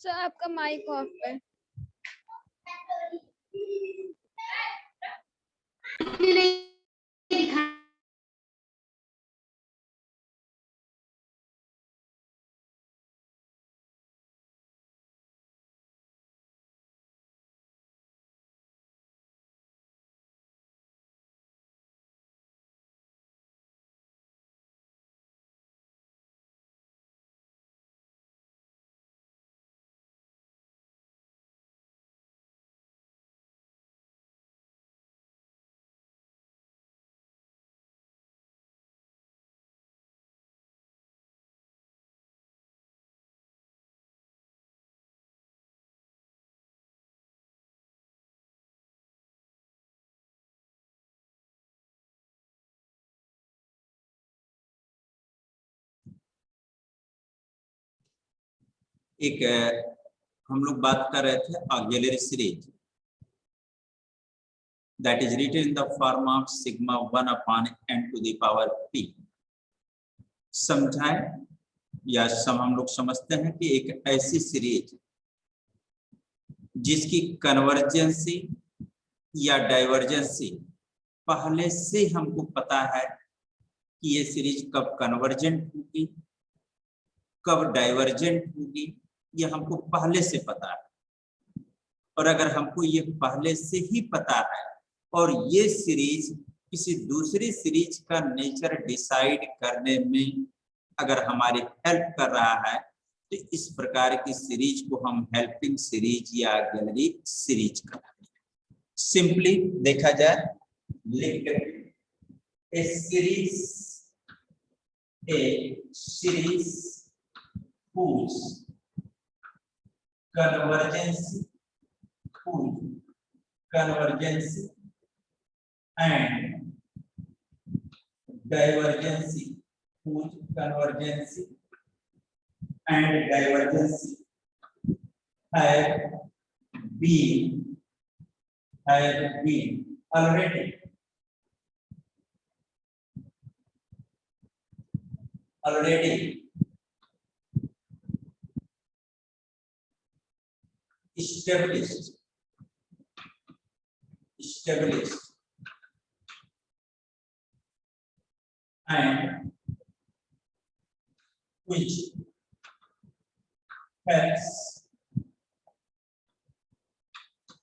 Sir आपका mic off है। एक हम लोग बात कर रहे थे auxiliary series that is written in the form of sigma 1 upon n to the power p। समझाएं या हम लोग समझते हैं कि एक ऐसी सीरीज जिसकी कन्वर्जेंसी या डाइवर्जेंसी पहले से हमको पता है कि ये सीरीज कब कन्वर्जेंट होगी कब डाइवर्जेंट होगी, ये हमको पहले से पता है। और अगर हमको ये पहले से ही पता है और ये सीरीज किसी दूसरी सीरीज का नेचर डिसाइड करने में अगर हमारी हेल्प कर रहा है तो इस प्रकार की सीरीज को हम हेल्पिंग सीरीज या ऑक्सिलरी सीरीज कहते हैं। सिंपली देखा जाए लिख ए series whose convergence and divergence have been already established and which helps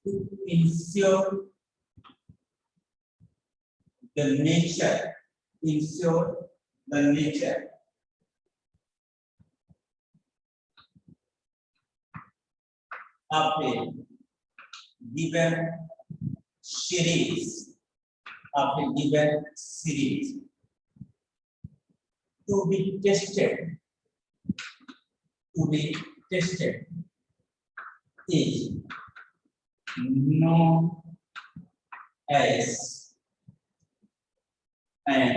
to ensure the nature of a given series to be tested is known as an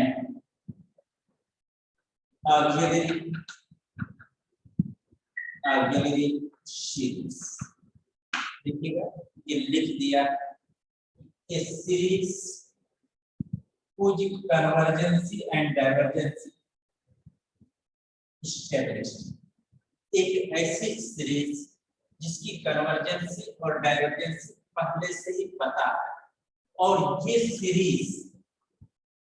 auxiliary series। देखिएगा ये लिख दिया ए series whose convergency and divergence established, एक ऐसी series जिसकी कन्वर्जेंसी और divergency पहले से ही पता है और ये सीरीज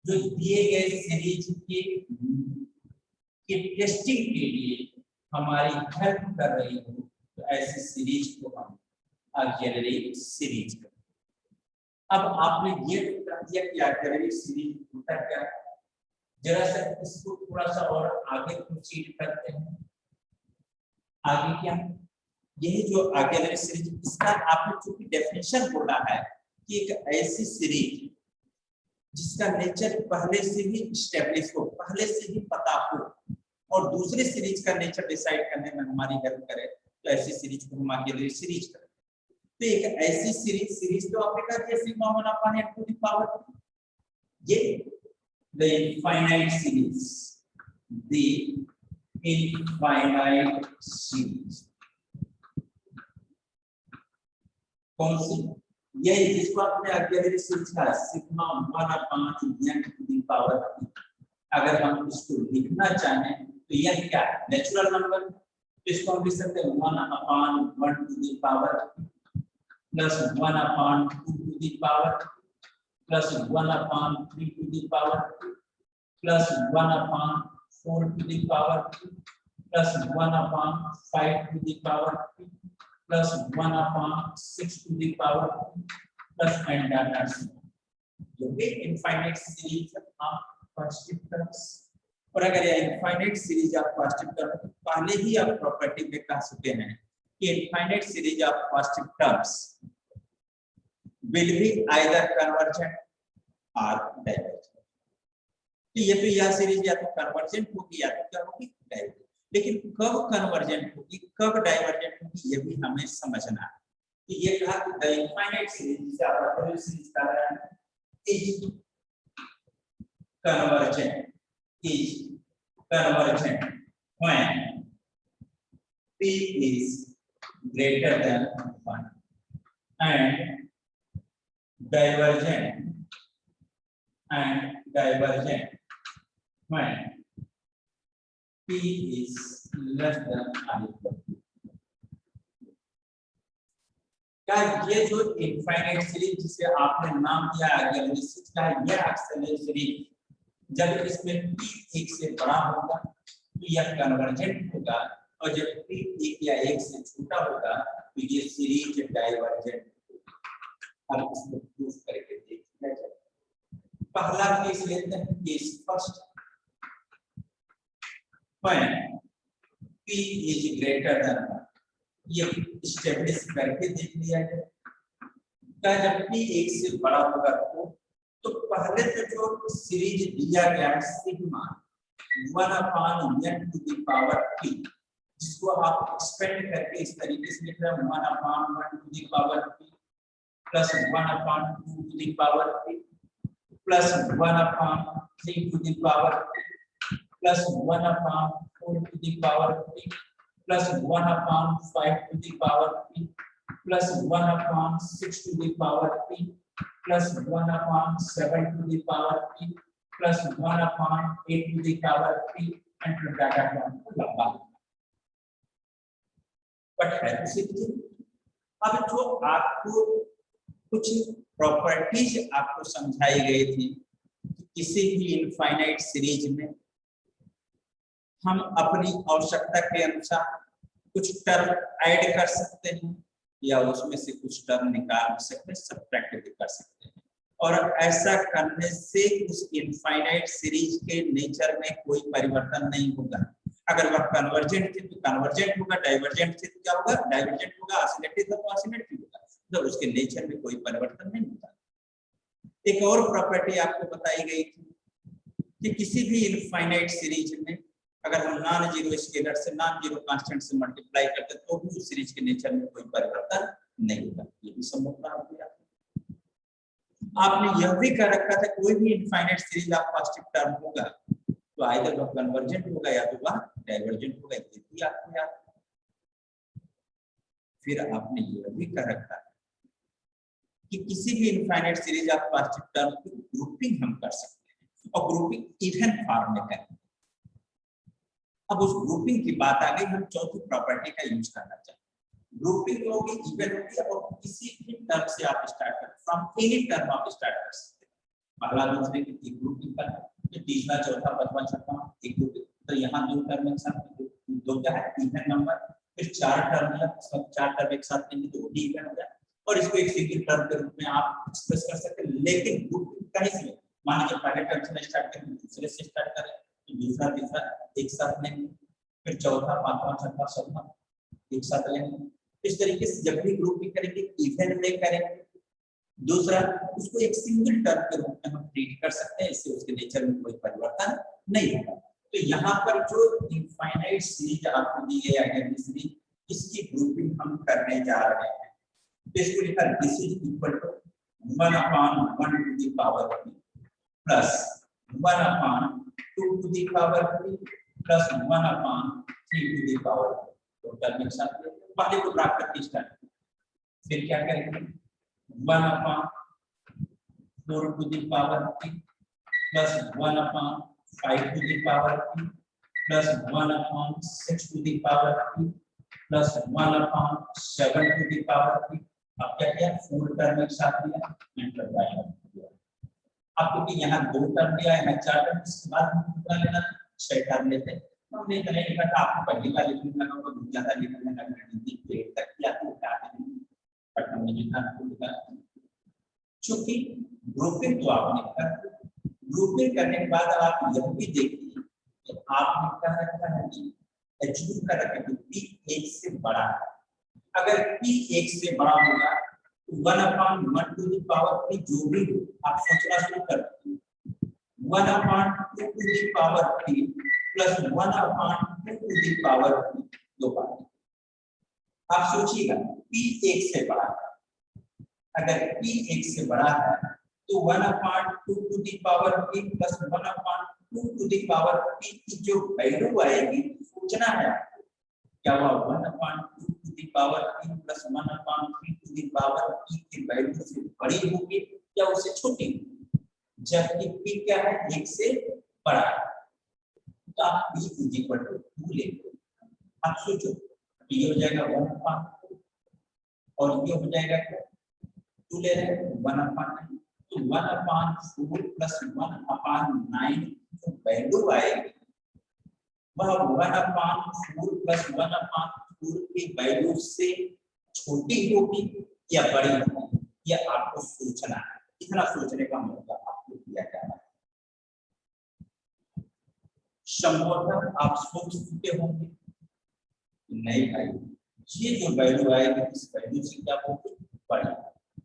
जो दिए गए सीरीज के टेस्टिंग के लिए हमारी हेल्प कर रही हो तो ऐसी सीरीज को हम ऑक्सिलरी सीरीज कहते हैं। अब आपने ये बता दिया कि ऑक्सिलरी सीरीज होता क्या है, जरा सा इसको थोड़ा सा और आगे प्रोसीड करते हैं। आगे क्या, यही जो ऑक्सिलरी सीरीज, इसका आपने चूंकि डेफिनेशन बोला है कि एक ऐसी सीरीज जिसका नेचर पहले से ही एस्टेब्लिश हो, पहले से ही पता हो और दूसरी सीरीज का नेचर डिसाइड करने में हमारी हेल्प करे तो ऐसी सीरीज को हम ऑक्सिलरी सीरीज कहते हैं। तो एक ऐसी सीरीज तो आपने कहा कि sigma 1 upon n to the power, ये द इनफाइनाइट सीरीज कौन सी, यही जिसको आपने ऑक्सिलरी सीरीज का sigma 1 upon n to the power. अगर हम इसको लिखना चाहें तो यह क्या है, नेचुरल नंबर, इसको हम लिख सकते हैं 1/1 to the power plus 1/2 to the power plus 1/3 to the power plus 1/4 to the power plus 1/5 to the power plus 1/6 to the power plus and that's जो भी इनफाइनाइट सीरीज आप पॉजिटिव टर्म्स। और अगर ये इनफाइनाइट सीरीज आप positive term पहले ही आप property में कह चुके हैं कि infinite series of positive terms will be either convergent और डाइवर्जेंट। तो ये तो यह सीरीज या तो कन्वर्जेंट होगी या तो क्या होगी, डाइवर्जेंट। लेकिन कब कन्वर्जेंट होगी कब डाइवर्जेंट होगी ये भी हमें समझना है। तो ये कहा कि द इनफाइनाइट सीरीज से आप सीरीज कर रहे हैं is convergent when p is greater than 1 and divergent when p is less than or equal to। क्या ये जो इनफाइनाइट सीरीज जिसे आपने नाम दिया एनालिसिस का ये एक्सेलरेट सीरीज जब इसमें p 1 से बड़ा होगा तो यह कन्वर्जेंट होगा और जब p 1 या 1 से छोटा होगा तो ये सीरीज डाइवर्जेंट होगा। अब इसको प्रूफ करके देखिए। पहला केस लेते हैं, case first when p is greater than 1 ये स्टेब्लिश करके देख लिया है। क्या जब p 1 से बड़ा होगा तो पहले तो जो सीरीज दिया गया है sigma 1/n to the power p जिसको आप एक्सपेंड करके इस तरीके से लिख रहे हैं 1/1 to the power p plus 1/2 to the power p plus 1/3 to the power p plus 1/4 to the power p plus 1/5 to the power p plus 1/6 to the power p plus 1/7 to the power p plus 1/8 to the power p and to data term लंबा। But है अब जो आपको कुछ properties आपको समझाई गई थी कि किसी भी इनफाइनाइट सीरीज में हम अपनी आवश्यकता के अनुसार कुछ टर्म ऐड कर सकते हैं या उसमें से कुछ टर्म निकाल सकते हैं, सब्ट्रैक्ट भी कर सकते हैं। और ऐसा करने से उस इनफाइनाइट सीरीज के नेचर में कोई परिवर्तन नहीं होगा। अगर वह कन्वर्जेंट थी तो कन्वर्जेंट होगा, डाइवर्जेंट थी तो क्या होगा, डाइवर्जेंट होगा, ऑसिलेटरी था तो ऑसिलेटरी होगा। तो उसके नेचर में कोई परिवर्तन नहीं होता। एक और प्रॉपर्टी आपको बताई गई थी कि किसी भी इनफाइनाइट सीरीज में अगर हम नॉन जीरो स्केलर से नॉन जीरो कांस्टेंट से मल्टीप्लाई करते हैं तो भी उस सीरीज के नेचर में कोई परिवर्तन नहीं होगा। ये भी संभव था। आपने यह भी कह रखा था कोई भी infinite series of positive term होगा तो आइदर वह कन्वर्जेंट होगा या तो वह डाइवर्जेंट होगा। ये भी आपको याद। फिर आपने यह भी कह रखा कि किसी भी infinite series of positive term की ग्रुपिंग हम कर सकते हैं और ग्रुपिंग इवन फॉर्म में करें। अब उस ग्रुपिंग की बात आ गई, हम चौथी प्रॉपर्टी का यूज करना चाहिए। ग्रुपिंग होगी इवन होगी और किसी भी टर्म से आप स्टार्ट कर फ्रॉम एनी टर्म आप स्टार्ट कर सकते हैं। पहला दूसरे की ग्रुपिंग करना, फिर तीसरा चौथा पांचवा छठवां एक ग्रुपिंग। तो यहाँ दो टर्म एक साथ, दो क्या है इवन नंबर, फिर चार टर्म है सब चार टर्म एक साथ लेंगे तो भी इवन हो जाए और इसको एक सिंगल टर्म के रूप में आप एक्सप्रेस कर सकते हैं। लेकिन ग्रुपिंग कहीं से मान लीजिए पहले टर्म से स्टार्ट करें दूसरे से स्टार्ट करें दूसरा तीसरा एक साथ लेंगे, फिर चौथा पांचवा छठवां सातवां एक साथ लेंगे। इस तरीके से जब भी ग्रुपिंग करेंगे इवन में करेंगे। दूसरा उसको एक सिंगल टर्म के रूप में हम ट्रीट कर सकते हैं, इससे उसके नेचर में कोई परिवर्तन नहीं होगा। तो यहाँ पर जो इनफाइनाइट सीरीज आपको दी गई है सीरीज, इसकी ग्रुपिंग हम करने जा रहे हैं। इसको लिखा this is equal to 1/1 to the power p plus 1/2 to the power p plus 1/3 to the power p। Total में साथ पहले को प्राप्त करके स्टार्ट, फिर क्या करेंगे 1/4 to the power p plus 1/5 to the power p plus 1/6 to the power p plus 1/7 to the power p। अब क्या किया, 4 टर्म एक साथ लिया, एंटर किया। अब क्योंकि यहाँ 2 टर्म लिया है, 4 टर्म, इसके बाद हम कितना लेना, 6 टर्म लेते हैं। हमने इतना लिखा था, आपको पहली बार लिखने लगा तो बहुत ज्यादा लिखने लगा, हिंदी ग्रेड तक किया तो बट हमने लिखा लिखा। चूंकि ग्रुपिंग तो आपने कर, ग्रुपिंग करने के बाद आप यह भी देखिए कि आपने क्या रखा है कि एचयू का रखा है p 1 से बड़ा है। अगर p 1 से बड़ा होगा तो 1/1 टू द पावर p जो भी हो, आप सोचना शुरू कर दीजिए, 1/2 to the power p plus 1/2 to the power p दो बार। आप सोचिएगा p 1 से बड़ा है, अगर p 1 से बड़ा है तो 1/2 to the power p plus 1/2 to the power p की जो वैल्यू आएगी, सोचना है क्या हुआ, 1/2 to the power p plus 1/3 to the power p की वैल्यू से बड़ी होगी या उससे छोटी, जबकि p क्या है, 1 से बड़ा है। तो आप p = 2 लेंगे। आप सोचो, ये हो जाएगा 1/2 और ये हो जाएगा 2 ले रहे हैं 1/9, तो 1/4 प्लस 1/9 जो वैल्यू आएगी वह 1/4 प्लस 1/4 की वैल्यू से छोटी होगी या बड़ी होगी, यह आपको सोचना है। इतना सोचने का मौका आपको दिया जा रहा है। संभवतः आप सोच चुके होंगे, नहीं भाई ये जो वैल्यू आएगी इस वैल्यू से क्या होगी, बड़ी।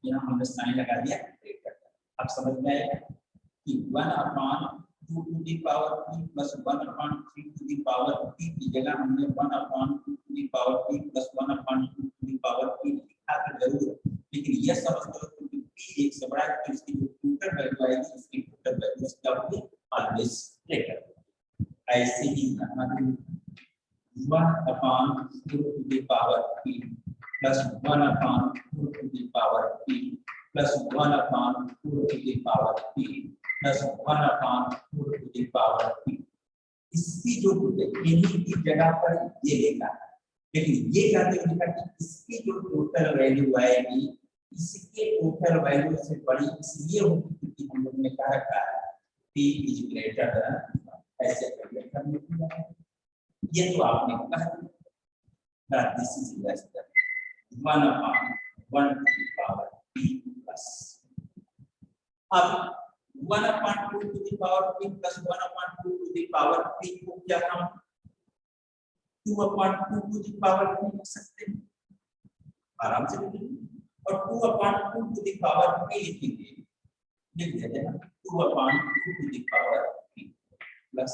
यहाँ हमने साइन लगा दिया, अब समझ में आएगा कि 1/2 to the power p plus 1/3 to the power p की जगह हमने 1/2 to the power p plus 1/2 to the power p लिखा तो जरूर है, लेकिन यह समझ लो कि p 1 से बड़ा है तो इसकी जो टोटल वैल्यू आएगी उसकी टोटल वैल्यू क्या होगी, ऑलवेज ग्रेटर। ऐसे ही हमारे 1/4 to the power p plus 1/4 to the power p plus 1/4 to the power p plus 1/4 to the power p, इसकी जो इन्हीं की जगह पर ये लेगा, लेकिन ये कहते हैं कि इसकी जो टोटल वैल्यू आएगी इसके टोटल वैल्यू से बड़ी इसलिए होगी क्योंकि हम लोग ने कहा था p = ग्रेटर देन, ऐसे करके ये तो आपने कहा this is less than 1/1 to the power p plus. अब 1/2 to the power p plus 1/2 to the power p को क्या हम 2/2 टू द पावर p लिख सकते हैं, आराम से लिखेंगे, और 2/2 टू द पावर p लिखेंगे, लिख देते हैं 2/2 to the power p plus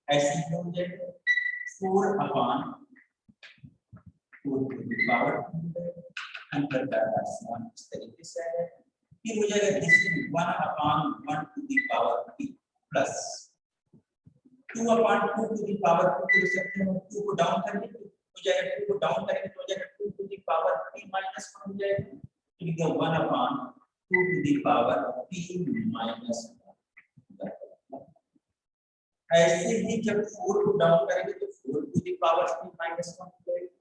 ऐसे हो जाएगा 4/4 टू द पावर अंतर का आसान इस तरीके से है। फिर हो जाएगा this is 1/1 to the power p plus 2/2 to the power p लिख सकते हैं, 2 को डाउन करेंगे तो हो जाएगा 2 को डाउन करेंगे तो हो जाएगा 2 to the power p minus 1 हो जाएगा, तो लिख दो 1/2 to the power p minus 1। ऐसे ही जब 4 को डाउन करेंगे तो 4 to the power p minus 1 हो जाएगा,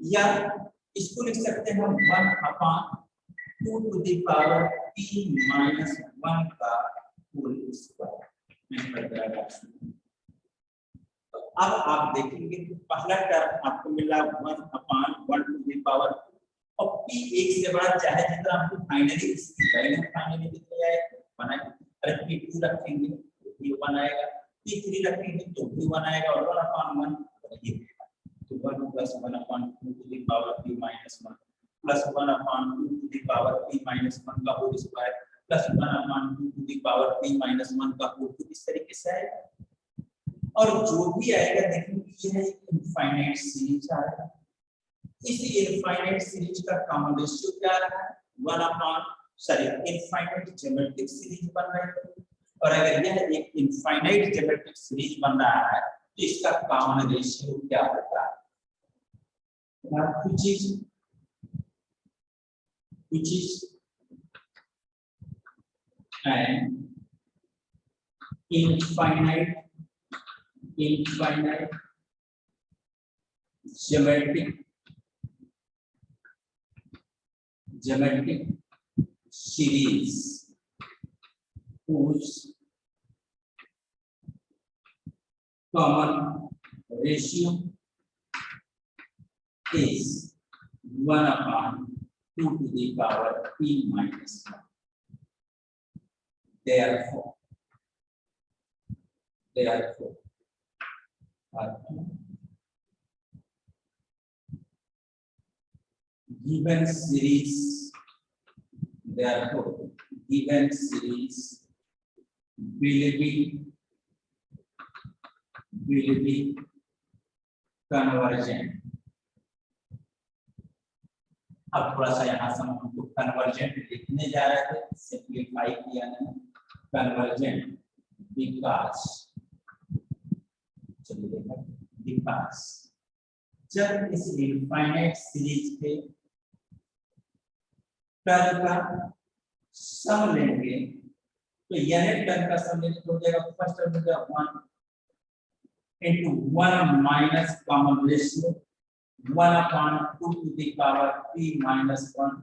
या इसको लिख सकते हैं हम 1/2 to the power p minus 1 का होल स्क्वायर। तो अब आप देखेंगे कि पहला टर्म आपको मिला 1/1 टू द पावर, और p 1 से बड़ा चाहे जितना आपको फाइनली इसकी वैल्यू फाइनली कितनी आएगी, बनाएंगे, अरे p2 रखेंगे तो भी 1 आएगा, p3 रखेंगे तो भी 1 आएगा, और 1/1 ये तो 1 plus 1/2 to the power p minus 1 plus 1/2 to the power p minus 1 का whole square plus 1/2 to the power p minus 1 का होल, तो इस तरीके से आएगा। और जो भी आएगा देखेंगे ये है इनफाइनाइट सीरीज आ रहा है, इस इनफाइनाइट सीरीज का कॉमन रेशियो क्या आ रहा है, इनफाइनाइट ज्योमेट्रिक सीरीज बन रहा है, और अगर यह एक इनफाइनाइट ज्योमेट्रिक सीरीज बन रहा है तो इसका कॉमन रेशियो क्या होता है, which is an infinite infinite geometric series whose common ratio is 1/2 to the power p minus 1. Therefore, given series will be convergent. अब थोड़ा सा यहाँ से हम हमको कन्वर्जेंट लिखने जा रहे थे, सिंप्लीफाई किया नहीं, कन्वर्जेंट बिकॉज जब इस इनफाइनाइट सीरीज के टर्म का सम लेंगे तो यूनिट टर्म का सम लेंगे तो हो जाएगा फर्स्ट टर्म हो जाएगा 1 into 1 minus common ratio 1/2 to the power p minus 1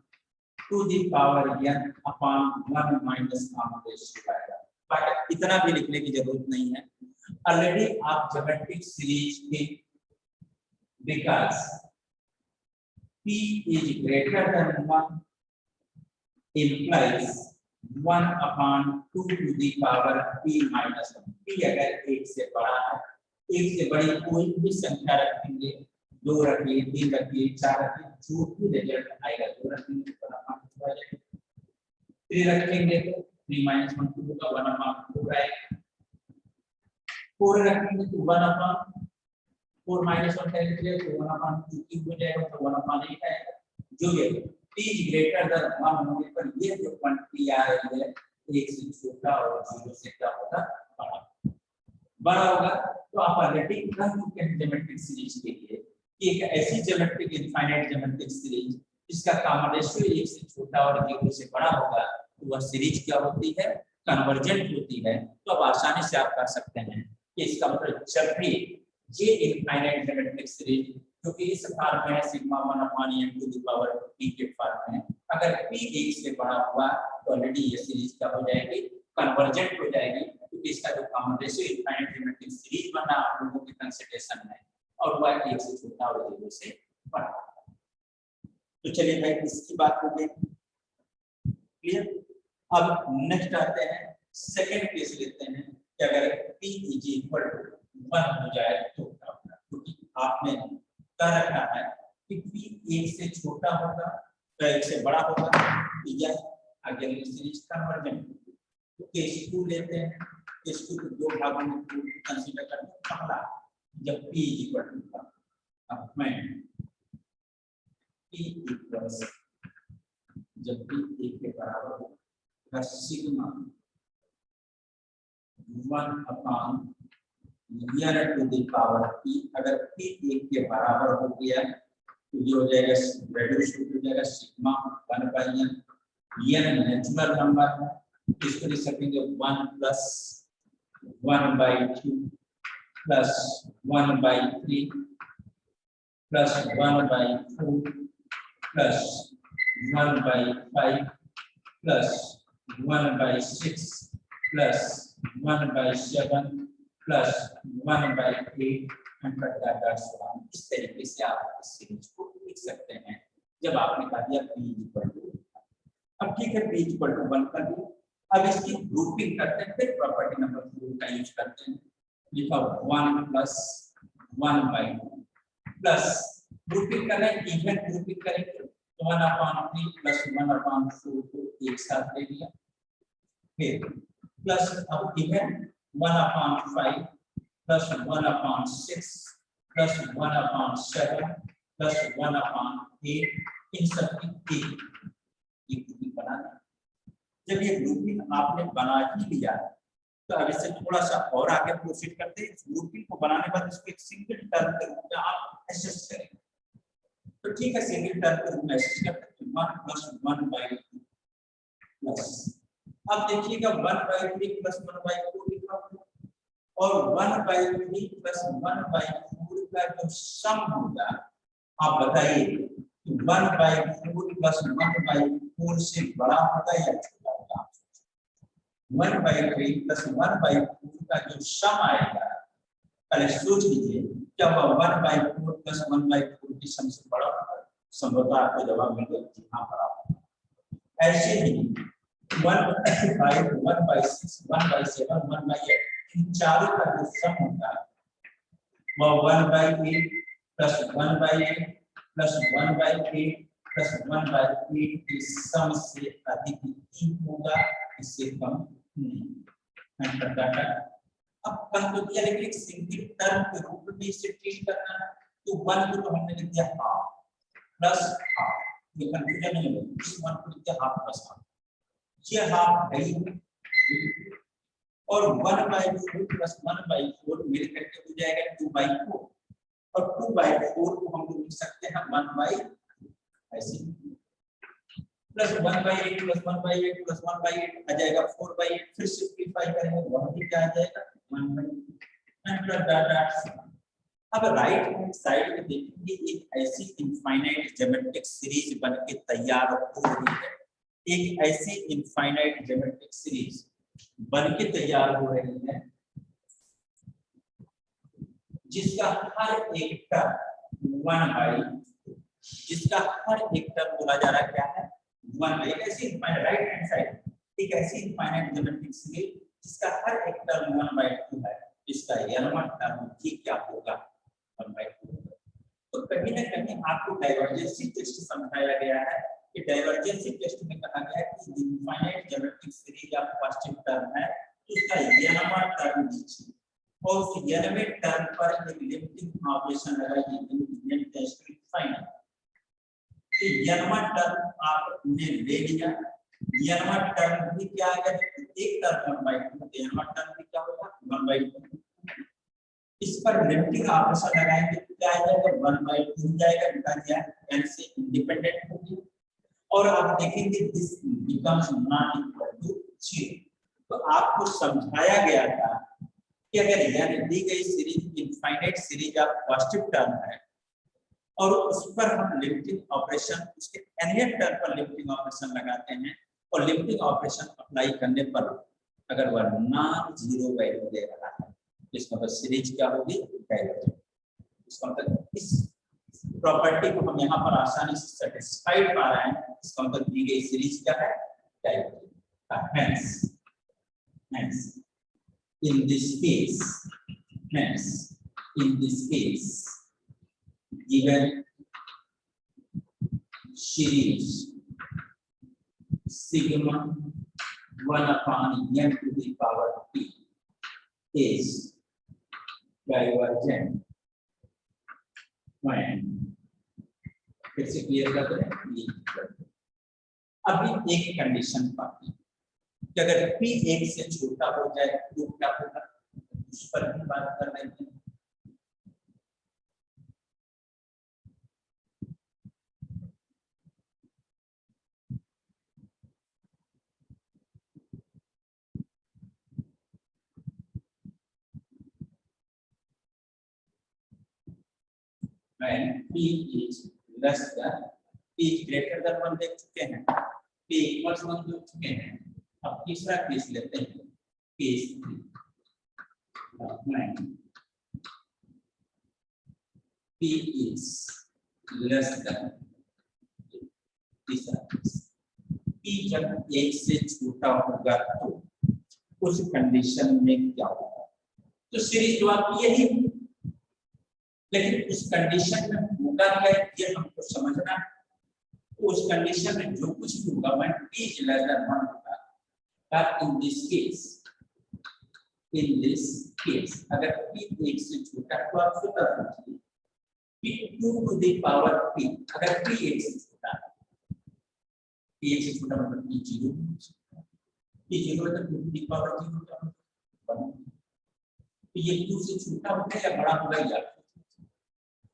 to the power n upon 1 minus common ratio आएगा। बट इतना भी लिखने की जरूरत नहीं है, ऑलरेडी आप ज्योमेट्रिक सीरीज के because p is greater than 1 implies 1/2 to the power p minus 1। p अगर 1 से बड़ा है, 1 से बड़ी कोई भी संख्या रखेंगे, 2 रखिए, 3 रखिए, 4 रखिए, जो भी रिजल्ट आएगा 2 रखेंगे तो 1/2 3 रखेंगे तो 3 minus 1 2 होगा 1/4 आएगा, 4 रखेंगे तो 1/4 minus 1 करेंगे तो 1/2 क्यूब हो जाएगा तो 1/8 आएगा। जो ये p ग्रेटर देन 1 होने पर ये जो क्वांटिटी आ रही है 1 से छोटा और 0 से क्या होगा बड़ा होगा। तो आप ऑलरेडी कह चुके हैं ज्योमेट्रिक सीरीज के लिए कि एक ऐसी ज्योमेट्रिक इनफाइनाइट ज्योमेट्रिक सीरीज जिसका कॉमन रेशियो 1 से छोटा और 0 से बड़ा होगा तो वह सीरीज क्या होती है, कन्वर्जेंट होती है। तो अब आसानी से आप कर सकते हैं कि इसका मतलब जब भी ये इनफाइनाइट ज्योमेट्रिक सीरीज जो कि इस फॉर्म में है sigma 1/n to the power p के फॉर्म में, अगर p 1 से बड़ा हुआ तो ऑलरेडी ये सीरीज क्या हो जाएगी, कन्वर्जेंट हो जाएगी, क्योंकि इसका जो common ratio infinite geometric series बना आप लोगों के कंसीडरेशन में और वह 1 से छोटा और 0 से बड़ा। तो चलिए भाई इसकी बात हो गई क्लियर। अब नेक्स्ट आते हैं सेकंड केस लेते हैं कि अगर p = 1 हो जाए तो क्या होगा, क्योंकि आपने कह रखा है कि p 1 से छोटा होगा या 1 से बड़ा होगा तो यह आगे सीरीज कन्वर्जेंट। तो केस 2 लेते हैं, केस 2 को 2 भागों में कंसीडर करते हैं। पहला जब p = अब मैं p जब p 1 के बराबर हो sigma 1/n to the power p, अगर p 1 के बराबर हो गया तो ये हो जाएगा रेड्यूस हो जाएगा sigma 1/n। n natural number है, इसको लिख सकेंगे 1 + 1/2 + 1/3 + 1/4 + 1/5 + 1/6 + 1/7 + 1/8 इस तरीके से आप इस सीरीज को लिख सकते हैं जब आपने कहा दिया p = 1। अब ठीक है p = 1 कर दिया, अब इसकी ग्रुपिंग करते हैं, फिर प्रॉपर्टी नंबर 4 का यूज करते हैं। लिखा 1 + 1/2 प्लस ग्रुपिंग करें, इवन ग्रुपिंग करेंगे 1/3 + 1/4 को एक साथ ले लिया, फिर प्लस अब इवन 1/5 + 1/6 + 1/7 + 1/8 इन सब की ग्रुपिंग बनाना। जब ये ग्रुपिंग आपने बना ही लिया तो अब इससे थोड़ा सा और आगे प्रोसीड करते हैं। ग्रुपिंग को बनाने के बाद इसको एक सिंगल टर्म के रूप में आप एसेस करेंगे। तो ठीक है, सिंगल टर्म के रूप में एसेस करते हैं 1 + 1/2 प्लस, अब देखिएगा 1/3 + 1/4 लिखा हुआ, और 1/3 प्लस 1/4 का जो सम होगा, आप बताइए 1/4 प्लस 1/4 से बड़ा होगा या छोटा होगा? 1/3 प्लस 1/4 का जो सम आएगा, पहले सोच लीजिए क्या वह 1/4 प्लस 1/4 की सम से बड़ा होगा? संभवतः आपको जवाब मिल गया, हाँ बराबर। ऐसे ही 1/5, 1/6, 1/7, 1/8 इन चारों का जो सम होगा वह 1/8 प्लस 1/8 प्लस 1/8 प्लस 1/8 के सम से अधिक ही होगा, इससे कम नहीं। अब कल तो दिया लेकिन एक सिंगल टर्म के रूप में इसे ट्रीट करना है, तो 1 को तो हमने लिख दिया हाफ प्लस हाफ, ये कंफ्यूजन नहीं होगा, इस 1 को लिख दिया हाफ प्लस हाफ, ये हाफ है और 1/4 प्लस 1/4 मिल करके हो जाएगा 2/4 और 2/4 को हम लोग लिख सकते हैं 1/, ऐसे प्लस 1/8 प्लस 1/8 प्लस 1/8 आ जाएगा 4/8, फिर सिंपलीफाई करेंगे वह भी क्या आ जाएगा 1/8। अब राइट हैंड साइड में देखेंगे एक ऐसी इनफाइनाइट ज्योमेट्रिक सीरीज बनके तैयार हो रही है, एक ऐसी इनफाइनाइट ज्योमेट्रिक सीरीज बनके तैयार हो रही है जिसका हर एक टर्म 1/, जिसका हर एक टर्म बोला जा रहा है क्या है 1/, ऐसी इनफाइनाइट राइट हैंड साइड एक ऐसी इनफाइनाइट ज्योमेट्रिक सीरीज जिसका हर एक टर्म 1/2 है, इसका n टर्म भी क्या होगा 1/2। तो कहीं ना कहीं आपको डाइवर्जेंसी टेस्ट समझाया गया है कि डाइवर्जेंसी टेस्ट में कहा गया है कि इनफाइनाइट ज्योमेट्रिक सीरीज या पॉजिटिव टर्म है तो उसका n टर्म लीजिए और उस n टर्म पर एक लिमिटिंग ऑपरेशन लगाइए, लिमिट टेस्ट टू इनफाइनाइट। तो n टर्म आपने ले लिया, n टर्म भी क्या आ गया, एक टर्म 1/2, n टर्म भी क्या होगा 1/2। इस पर लिमिटिंग ऑपरेशन लगाएंगे तो क्या आ जाएगा 1/2 जाएगा, निकाल दिया n से इंडिपेंडेंट होगी और आप देखेंगे this becomes not equal to 0। तो आपको समझाया गया था कि अगर n दी गई series infinite series of positive term है और उस पर हम लिमिटिंग ऑपरेशन उसके nth टर्म पर लिमिटिंग ऑपरेशन लगाते हैं और लिमिटिंग ऑपरेशन अप्लाई करने पर अगर वह नॉन जीरो वैल्यू दे रहा है इसका मतलब सीरीज क्या होगी डाइवर्जेंट। इसका मतलब इस प्रॉपर्टी को हम यहाँ पर आसानी से सेटिस्फाइड पा रहे हैं, इसका मतलब दी गई सीरीज क्या है divergent. hence in this case given series sigma 1/n to the power p is divergent when फिर से क्लियर कर दें। अभी एक कंडीशन पाती कि अगर p 1 से छोटा हो जाए तो क्या होगा, उस पर भी बात कर रहे हैं। When p is less than p is greater than 1 देख चुके हैं, p equals 1 देख चुके हैं। अब तीसरा केस लेते हैं, case 3 p is less than, तीसरा केस p जब 1 से छोटा होगा तो उस कंडीशन में क्या होगा, तो सीरीज तो आपकी यही, लेकिन उस कंडीशन में होगा क्या ये हमको समझना है। तो उस कंडीशन में जो कुछ भी होगा when p is less than 1 होगा, but in this case अगर p 1 से छोटा तो आप स्वतः सोचिए p2 to the power p, अगर p 1 से छोटा है, p 1 से छोटा मतलब p 0, p 0 मतलब 2 to the power 0 का मतलब ये 2 से छोटा होगा या बड़ा होगा या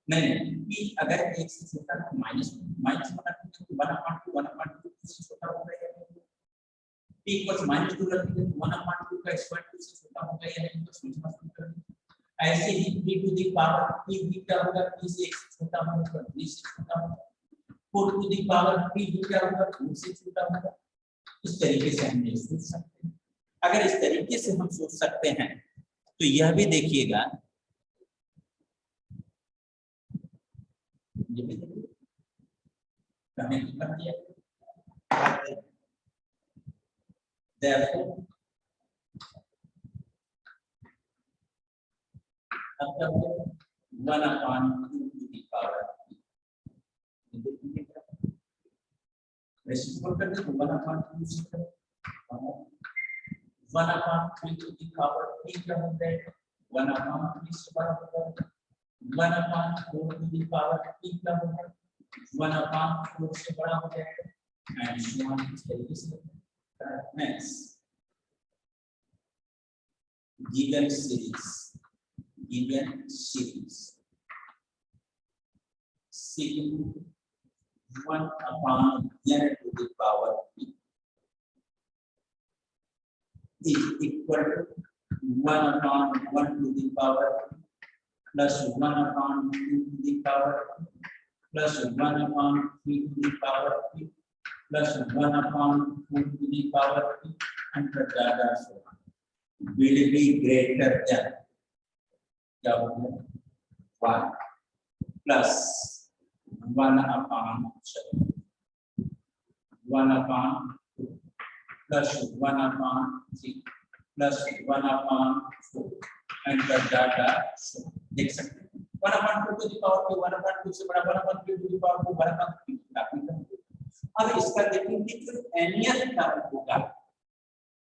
नहीं, p अगर 1 से छोटा तो माइनस बना तो 1/2 से छोटा होगा या नहीं, p इक्वल्स -2 रखते हैं तो 1/2 का स्क्वायर 2 से छोटा होगा या नहीं, तो सोचना ऐसे ही p to the power p भी क्या होगा, p से एक छोटा होगा, b से छोटा होगा। 4 टू द पावर p भी क्या होगा, 2 से छोटा होगा। इस तरीके से हम ये सोच सकते हैं। अगर इस तरीके से हम सोच सकते हैं तो यह भी देखिएगा, ये भी कमेंट कर दिया। Therefore, अब तक 1/2 to the power रेसिप्रोकल कर दे तो 1/2 से 1/3 to the power 3 क्या होता है, 1/3 से बड़ा होता है। 1/4 to the power 3 क्या होता है, 1/4 से बड़ा हो जाएगा। एंड सो ऑन इस तरीके से। Next, given series secant 1/n to the power p is equal to 1/1 to the power p plus 1/2 to the power p plus 1/3 to the power p plus 1/4 to the power p and data so on will be greater than क्या होगा 1 plus 1/2 plus 1/3 plus 1/4 and the data so देख सकते हैं 1/2 to the power पे 1/2 से बड़ा 1/3 to the power पे 1/3 काफी कम। अब इसका देखेंगे जो nth टर्म होगा,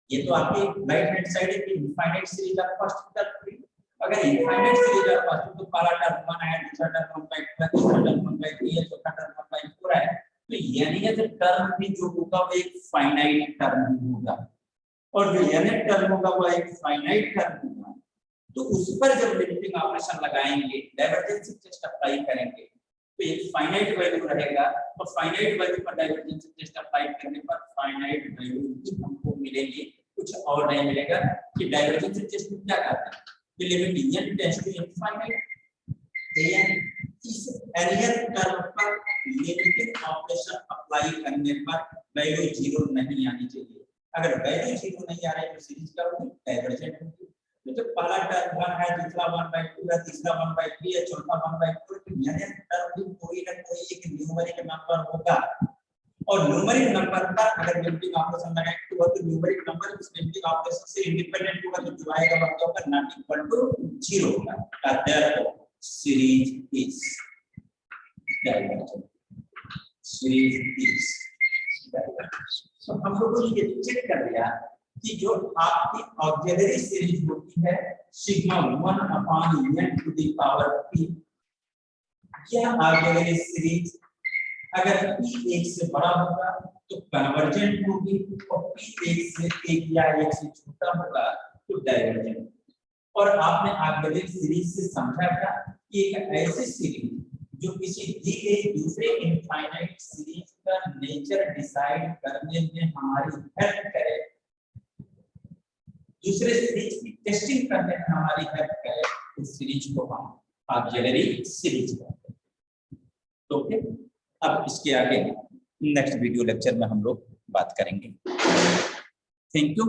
ये तो आपके राइट हैंड साइड है कि infinite series of first term. अगर इनफाइनाइट सीरीज ऑफ फर्स्ट तो पहला टर्म 1 है, दूसरा टर्म 1/2 है, तीसरा टर्म 1/3 है, चौथा टर्म 1/4 है, तो यानी ये टर्म भी जो होगा वो एक फाइनाइट टर्म होगा, और जो nth टर्म होगा वो एक फाइनाइट टर्म होगा। तो उस पर जब लिमिटिंग ऑपरेशन लगाएंगे, डाइवर्जेंस टेस्ट अप्लाई करेंगे, तो एक फाइनाइट वैल्यू रहेगा, और फाइनाइट वैल्यू पर डाइवर्जेंस टेस्ट अप्लाई करने पर फाइनाइट वैल्यू ही हमको मिलेगी, कुछ और नहीं मिलेगा। कि डाइवर्जेंस टेस्ट में क्या कहते हैं कि limit n tends to infinite, इस nth टर्म पर लिमिटिंग ऑपरेशन अप्लाई करने पर वैल्यू 0 नहीं आनी चाहिए। अगर वैल्यू 0 नहीं आ रही है तो सीरीज क्या होगी, डाइवर्जेंट होगी। तो जब पहला टर्म 1 है, दूसरा 1/2 है, तीसरा 1/3 है, चौथा 1/4 है, तो nth टर्म भी कोई ना कोई एक न्यूमेरिक नंबर होगा, और न्यूमेरिक नंबर पर अगर लिमिटिंग ऑपरेशन लगाएंगे तो वो न्यूमेरिक नंबर उस लिमिटिंग ऑपरेशन से इंडिपेंडेंट होगा, तो जो आएगा वह होगा नॉट इक्वल टू 0 होगा। Therefore series is divergent, series is divergent. तो हम लोगों ने ये चेक कर लिया कि जो आपकी ऑक्सिलरी सीरीज होती है sigma 1/n to the power p, यह ऑक्सिलरी सीरीज अगर p 1 से बड़ा होगा तो कन्वर्जेंट होगी, और p 1 से 1 या 1 से छोटा होगा तो डाइवर्जेंट। और आपने ऑक्सिलरी सीरीज से समझा था कि एक ऐसी सीरीज जो किसी दी गई दूसरे इनफाइनाइट सीरीज का नेचर डिसाइड करने में हमारी हेल्प करे, दूसरे सीरीज की टेस्टिंग करने में हमारी हेल्प करे, उस सीरीज को हम ऑक्सिलरी सीरीज कहते हैं। ओके, अब इसके आगे नेक्स्ट वीडियो लेक्चर में हम लोग बात करेंगे। Thank you.